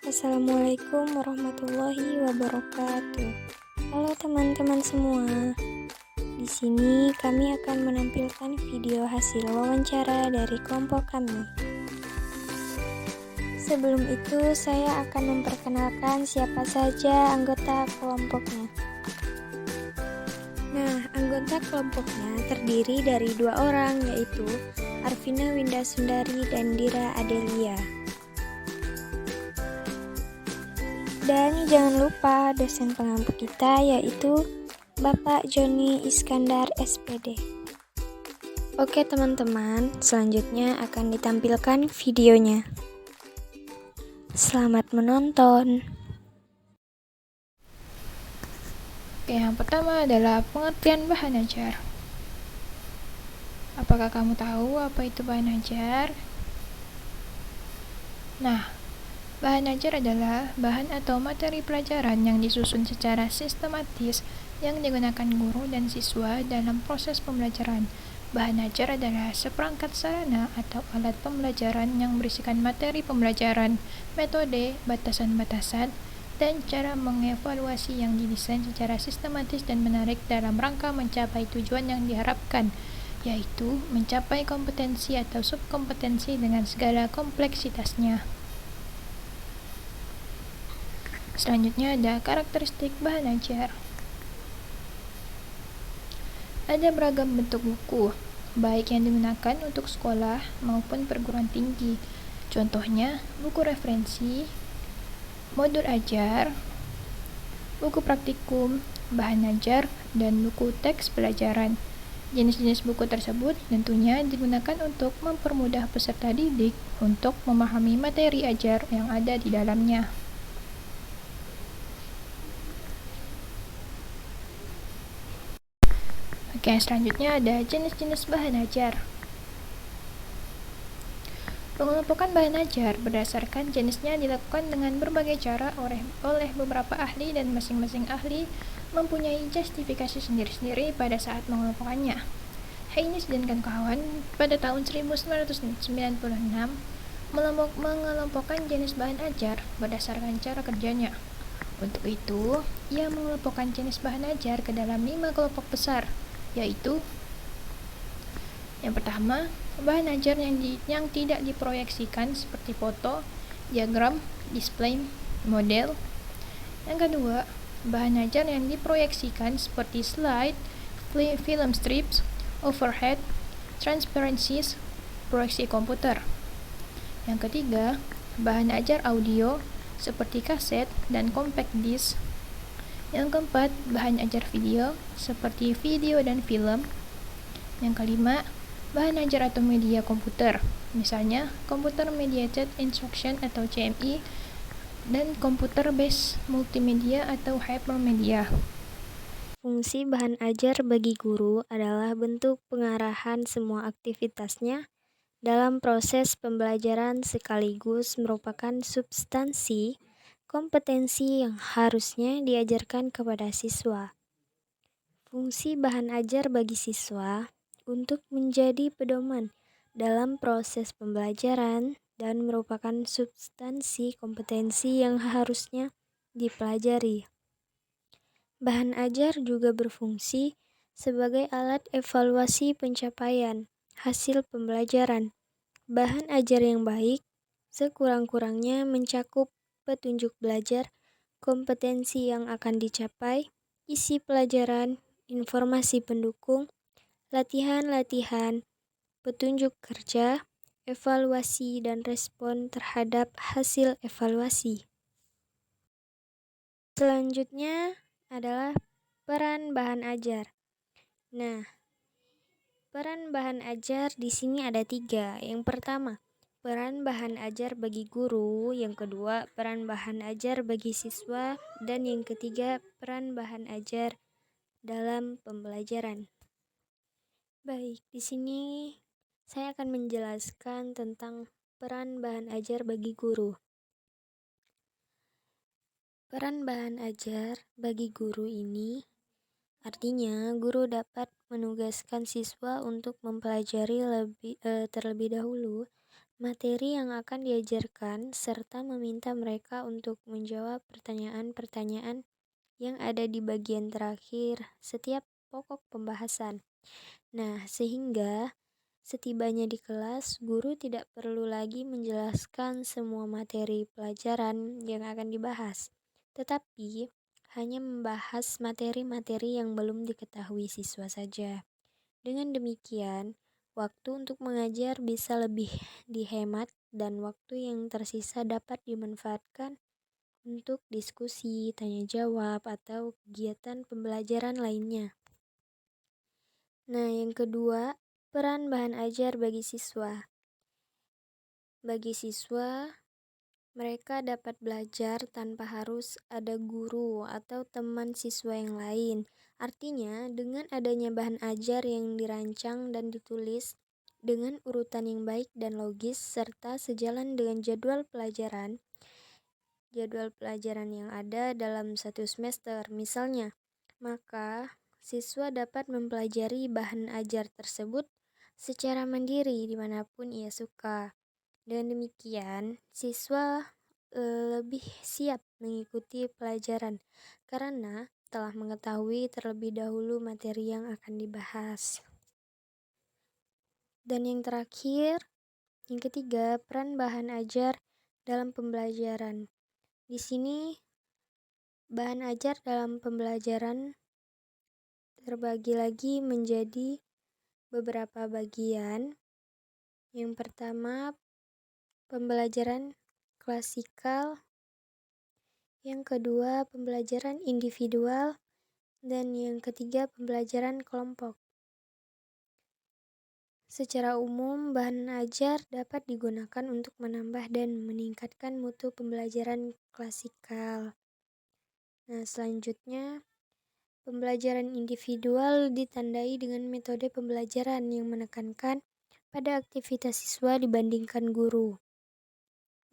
Assalamualaikum warahmatullahi wabarakatuh. Halo teman-teman semua. Di sini kami akan menampilkan video hasil wawancara dari kelompok kami. Sebelum itu, saya akan memperkenalkan siapa saja anggota kelompoknya. Nah, anggota kelompoknya terdiri dari 2 orang, yaitu Arvina Windasundari dan Dira Adelia. Dan jangan lupa dosen pengampu kita, yaitu Bapak Joni Iskandar SPD. Oke teman-teman, selanjutnya akan ditampilkan videonya. Selamat menonton. Oke, yang pertama adalah pengertian bahan ajar. Apakah kamu tahu apa itu bahan ajar? Nah, bahan ajar adalah bahan atau materi pelajaran yang disusun secara sistematis yang digunakan guru dan siswa dalam proses pembelajaran. Bahan ajar adalah seperangkat sarana atau alat pembelajaran yang berisikan materi pembelajaran, metode, batasan-batasan, dan cara mengevaluasi yang didesain secara sistematis dan menarik dalam rangka mencapai tujuan yang diharapkan, yaitu mencapai kompetensi atau subkompetensi dengan segala kompleksitasnya. Selanjutnya ada karakteristik bahan ajar. Ada beragam bentuk buku, baik yang digunakan untuk sekolah maupun perguruan tinggi. Contohnya, buku referensi, modul ajar, buku praktikum, bahan ajar, dan buku teks pelajaran. Jenis-jenis buku tersebut tentunya digunakan untuk mempermudah peserta didik untuk memahami materi ajar yang ada di dalamnya. Oke, selanjutnya ada jenis-jenis bahan ajar. Pengelompokan bahan ajar berdasarkan jenisnya dilakukan dengan berbagai cara oleh beberapa ahli, dan masing-masing ahli mempunyai justifikasi sendiri-sendiri pada saat mengelompokkannya. Haynes dan kawan-kawan pada tahun 1996 mengelompokkan jenis bahan ajar berdasarkan cara kerjanya. Untuk itu, ia mengelompokkan jenis bahan ajar ke dalam 5 kelompok besar, yaitu yang pertama, bahan ajar yang tidak diproyeksikan seperti foto, diagram, display, model. Yang kedua, bahan ajar yang diproyeksikan seperti slide, film strips, overhead, transparencies, proyeksi komputer. Yang ketiga, bahan ajar audio seperti kaset dan compact disc. Yang keempat, bahan ajar video seperti video dan film. Yang kelima, bahan ajar atau media komputer, misalnya Computer Mediated Instruction atau CMI, dan Computer Based Multimedia atau Hypermedia. Fungsi bahan ajar bagi guru adalah bentuk pengarahan semua aktivitasnya dalam proses pembelajaran sekaligus merupakan substansi kompetensi yang harusnya diajarkan kepada siswa. Fungsi bahan ajar bagi siswa untuk menjadi pedoman dalam proses pembelajaran dan merupakan substansi kompetensi yang harusnya dipelajari. Bahan ajar juga berfungsi sebagai alat evaluasi pencapaian hasil pembelajaran. Bahan ajar yang baik sekurang-kurangnya mencakup petunjuk belajar, kompetensi yang akan dicapai, isi pelajaran, informasi pendukung, latihan-latihan, petunjuk kerja, evaluasi dan respon terhadap hasil evaluasi. Selanjutnya adalah peran bahan ajar. Nah, peran bahan ajar di sini ada 3. Yang pertama, peran bahan ajar bagi guru. Yang kedua, peran bahan ajar bagi siswa. Dan yang ketiga, peran bahan ajar dalam pembelajaran. Baik, di sini saya akan menjelaskan tentang peran bahan ajar bagi guru. Peran bahan ajar bagi guru ini artinya guru dapat menugaskan siswa untuk mempelajari terlebih dahulu materi yang akan diajarkan serta meminta mereka untuk menjawab pertanyaan-pertanyaan yang ada di bagian terakhir setiap pokok pembahasan. Nah, sehingga setibanya di kelas, guru tidak perlu lagi menjelaskan semua materi pelajaran yang akan dibahas, tetapi hanya membahas materi-materi yang belum diketahui siswa saja. Dengan demikian, waktu untuk mengajar bisa lebih dihemat dan waktu yang tersisa dapat dimanfaatkan untuk diskusi, tanya jawab, atau kegiatan pembelajaran lainnya. Nah, yang kedua, peran bahan ajar bagi siswa. Bagi siswa, mereka dapat belajar tanpa harus ada guru atau teman siswa yang lain. Artinya, dengan adanya bahan ajar yang dirancang dan ditulis dengan urutan yang baik dan logis serta sejalan dengan jadwal pelajaran yang ada dalam satu semester, misalnya, maka siswa dapat mempelajari bahan ajar tersebut secara mandiri dimanapun ia suka. Dengan demikian, siswa lebih siap mengikuti pelajaran karena telah mengetahui terlebih dahulu materi yang akan dibahas. Dan yang terakhir, yang ketiga, peran bahan ajar dalam pembelajaran. Di sini, bahan ajar dalam pembelajaran terbagi lagi menjadi beberapa bagian. Yang pertama, pembelajaran klasikal, yang kedua pembelajaran individual, dan yang ketiga pembelajaran kelompok. Secara umum, bahan ajar dapat digunakan untuk menambah dan meningkatkan mutu pembelajaran klasikal. Nah, selanjutnya, pembelajaran individual ditandai dengan metode pembelajaran yang menekankan pada aktivitas siswa dibandingkan guru.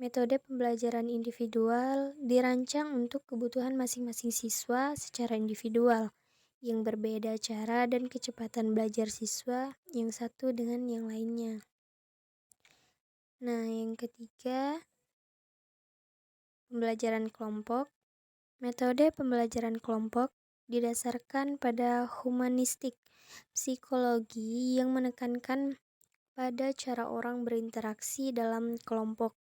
Metode pembelajaran individual dirancang untuk kebutuhan masing-masing siswa secara individual, yang berbeda cara dan kecepatan belajar siswa yang satu dengan yang lainnya. Nah, yang ketiga, pembelajaran kelompok. Metode pembelajaran kelompok didasarkan pada humanistik psikologi yang menekankan pada cara orang berinteraksi dalam kelompok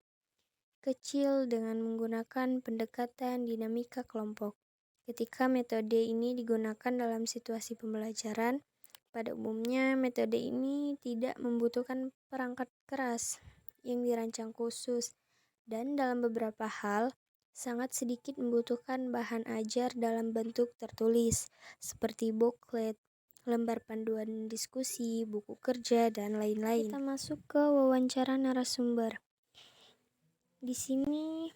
kecil dengan menggunakan pendekatan dinamika kelompok. Ketika metode ini digunakan dalam situasi pembelajaran, pada umumnya metode ini tidak membutuhkan perangkat keras yang dirancang khusus dan dalam beberapa hal sangat sedikit membutuhkan bahan ajar dalam bentuk tertulis seperti booklet, lembar panduan diskusi, buku kerja, dan lain-lain. Kita masuk ke wawancara narasumber. Di sini,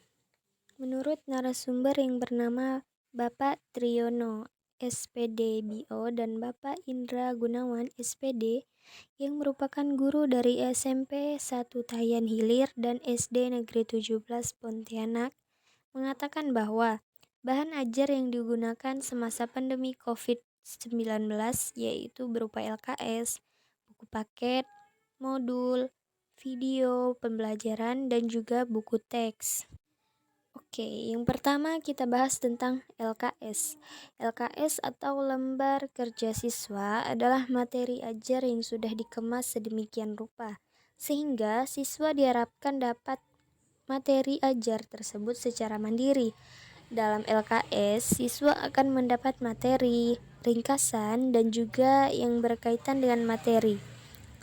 menurut narasumber yang bernama Bapak Triyono, SPD BO, dan Bapak Indra Gunawan, SPD, yang merupakan guru dari SMP 1 Tayan Hilir dan SD Negeri 17 Pontianak, mengatakan bahwa bahan ajar yang digunakan semasa pandemi COVID-19 yaitu berupa LKS, buku paket, modul, video pembelajaran, dan juga buku teks. Oke, yang pertama kita bahas tentang LKS. LKS atau lembar kerja siswa adalah materi ajar yang sudah dikemas sedemikian rupa, sehingga siswa diharapkan dapat materi ajar tersebut secara mandiri. Dalam LKS, siswa akan mendapat materi, ringkasan, dan juga yang berkaitan dengan materi.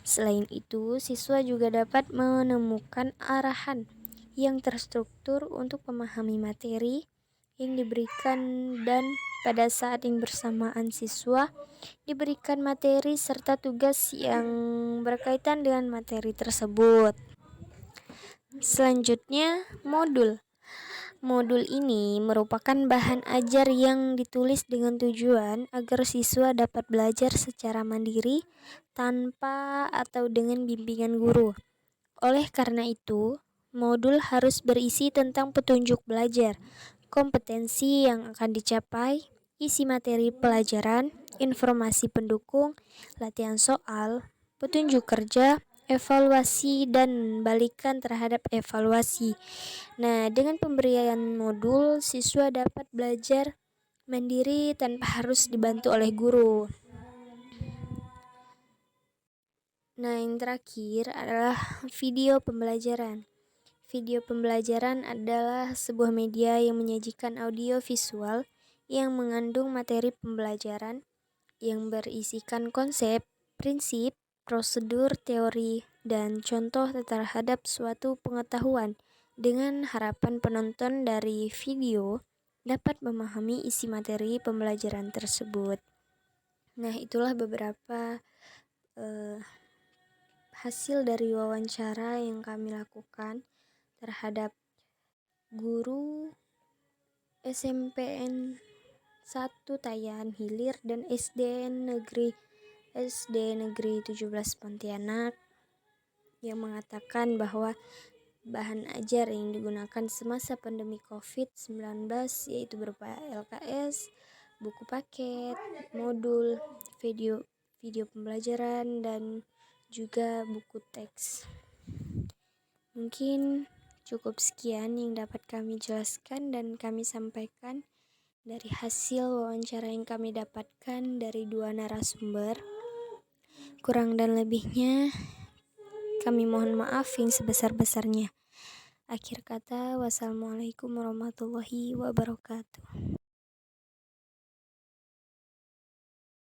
Selain itu, siswa juga dapat menemukan arahan yang terstruktur untuk memahami materi yang diberikan dan pada saat yang bersamaan siswa diberikan materi serta tugas yang berkaitan dengan materi tersebut. Selanjutnya, modul. Modul ini merupakan bahan ajar yang ditulis dengan tujuan agar siswa dapat belajar secara mandiri tanpa atau dengan bimbingan guru. Oleh karena itu, modul harus berisi tentang petunjuk belajar, kompetensi yang akan dicapai, isi materi pelajaran, informasi pendukung, latihan soal, petunjuk kerja, evaluasi dan balikan terhadap evaluasi. Nah, dengan pemberian modul, siswa dapat belajar mandiri tanpa harus dibantu oleh guru. Nah, yang terakhir adalah video pembelajaran. Video pembelajaran adalah sebuah media yang menyajikan audio visual yang mengandung materi pembelajaran yang berisikan konsep, prinsip, prosedur, teori, dan contoh terhadap suatu pengetahuan dengan harapan penonton dari video dapat memahami isi materi pembelajaran tersebut. Nah, itulah beberapa hasil dari wawancara yang kami lakukan terhadap guru SMPN 1 Tayan Hilir dan SD Negeri 17 Pontianak yang mengatakan bahwa bahan ajar yang digunakan semasa pandemi COVID-19 yaitu berupa LKS, buku paket, modul, video pembelajaran, dan juga buku teks. Mungkin cukup sekian yang dapat kami jelaskan dan kami sampaikan dari hasil wawancara yang kami dapatkan dari 2 narasumber. Kurang dan lebihnya kami mohon maaf yang sebesar-besarnya. Akhir kata, wassalamualaikum warahmatullahi wabarakatuh.